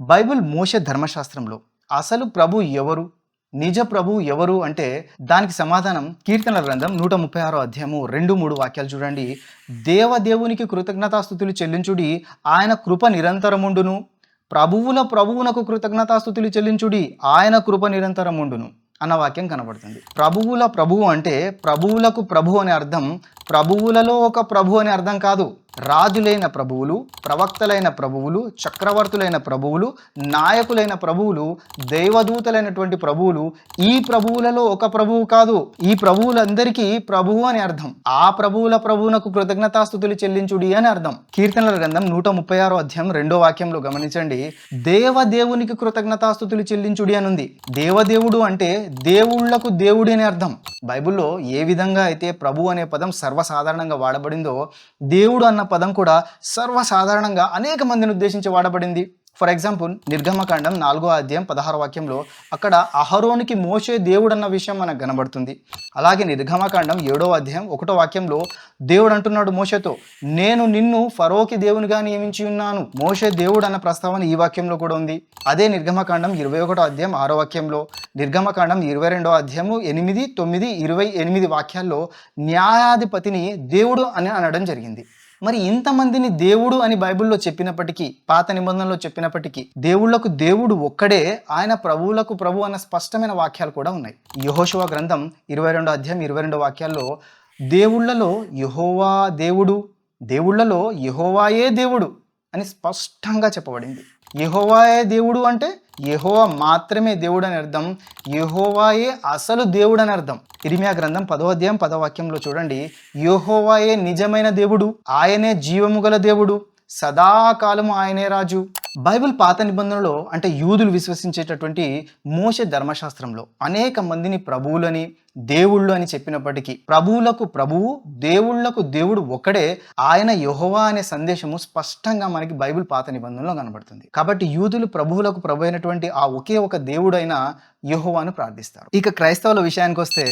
Bible మోషే ధర్మశాస్త్రంలో అసలు ప్రభు ఎవరు, నిజ ప్రభు ఎవరు అంటే దానికి సమాధానం కీర్తనల గ్రంథం 136 అధ్యాయము 2-3 వాక్యాలు చూడండి. దేవదేవునికి కృతజ్ఞతాస్తుతులు చెల్లించుడి, ఆయన కృప నిరంతరముండును. ప్రభువునకు కృతజ్ఞతాస్తుతులు చెల్లించుడి, ఆయన కృప నిరంతరముండును అన్న వాక్యం కనబడుతుంది. ప్రభువు అంటే ప్రభువులకు ప్రభు అనే అర్థం, ప్రభువులలో ఒక ప్రభు అనే అర్థం కాదు. రాజులైన ప్రభువులు, ప్రవక్తలైన ప్రభువులు, చక్రవర్తులైన ప్రభువులు, నాయకులైన ప్రభువులు, దైవదూతలైనటువంటి ప్రభువులు, ఈ ప్రభువులలో ఒక ప్రభువు కాదు. ఈ ప్రభువులందరికీ ప్రభువు అని అర్థం. ఆ ప్రభువునకు కృతజ్ఞతాస్తుతులు చెల్లించుడి అని అర్థం. కీర్తనల గ్రంథం 136 అధ్యాయం 2వ వాక్యంలో గమనించండి. దేవదేవునికి కృతజ్ఞతాస్తుతులు చెల్లించుడి అని ఉంది. దేవదేవుడు అంటే దేవుళ్లకు దేవుడి అని అర్థం. బైబిల్లో ఏ విధంగా అయితే ప్రభు అనే పదం సర్వసాధారణంగా వాడబడిందో, దేవుడు అన్న పదం కూడా సర్వసాధారణంగా అనేక మందిని ఉద్దేశించి వాడబడింది. ఫర్ ఎగ్జాంపుల్, నిర్గమకాండం 4వ అధ్యాయం 16వ వాక్యంలో అక్కడ అహరోనికి మోషే దేవుడు అన్న విషయం మనకు కనబడుతుంది. అలాగే నిర్గమకాండం 7వ అధ్యాయం 1వ వాక్యంలో దేవుడు అంటున్నాడు మోషేతో, నేను నిన్ను ఫరోకి దేవునిగా నియమించి ఉన్నాను. మోషే దేవుడు అన్న ప్రస్తావన ఈ వాక్యంలో కూడా ఉంది. అదే నిర్గమకాండం 21వ అధ్యాయం 6వ వాక్యంలో, నిర్గమకాండం 22వ అధ్యాయము 8, 9, 28 వాక్యాల్లో న్యాయాధిపతిని దేవుడు అని అనడం జరిగింది. మరి ఇంతమందిని దేవుడు అని బైబిల్లో చెప్పినప్పటికీ, పాత నిబంధనలో చెప్పినప్పటికీ, దేవుళ్లకు దేవుడు ఒక్కడే, ఆయన ప్రభువులకు ప్రభు అన్న స్పష్టమైన వాక్యాలు కూడా ఉన్నాయి. యెహోషువ గ్రంథం 22వ అధ్యాయం 22 వాక్యాల్లో దేవుళ్లలో యెహోవా దేవుడు, దేవుళ్లలో యెహోవాయే దేవుడు అని స్పష్టంగా చెప్పబడింది. యెహోవాయే దేవుడు అంటే యెహోవా మాత్రమే దేవుడు అని అర్థం. యెహోవాయే అసలు దేవుడు అని అర్థం. ఇర్మియా గ్రంథం 10వ అధ్యాయం 10వ వాక్యంలో చూడండి, యెహోవాయే నిజమైన దేవుడు, ఆయనే జీవము గల దేవుడు, సదాకాలము ఆయనే రాజు. బైబిల్ పాత నిబంధనలో అంటే యూదులు విశ్వసించేటటువంటి మోషే ధర్మశాస్త్రంలో అనేక మందిని ప్రభువులని, దేవుళ్ళు అని చెప్పినప్పటికీ, ప్రభువులకు ప్రభువు, దేవుళ్లకు దేవుడు ఒక్కడే, ఆయన యెహోవా అనే సందేశము స్పష్టంగా మనకి బైబిల్ పాత నిబంధనలో కనబడుతుంది. కాబట్టి యూదులు ప్రభువులకు ప్రభు అయినటువంటి ఆ ఒకే ఒక దేవుడైన యెహోవాను ప్రార్థిస్తారు. ఇక క్రైస్తవుల విషయానికి వస్తే,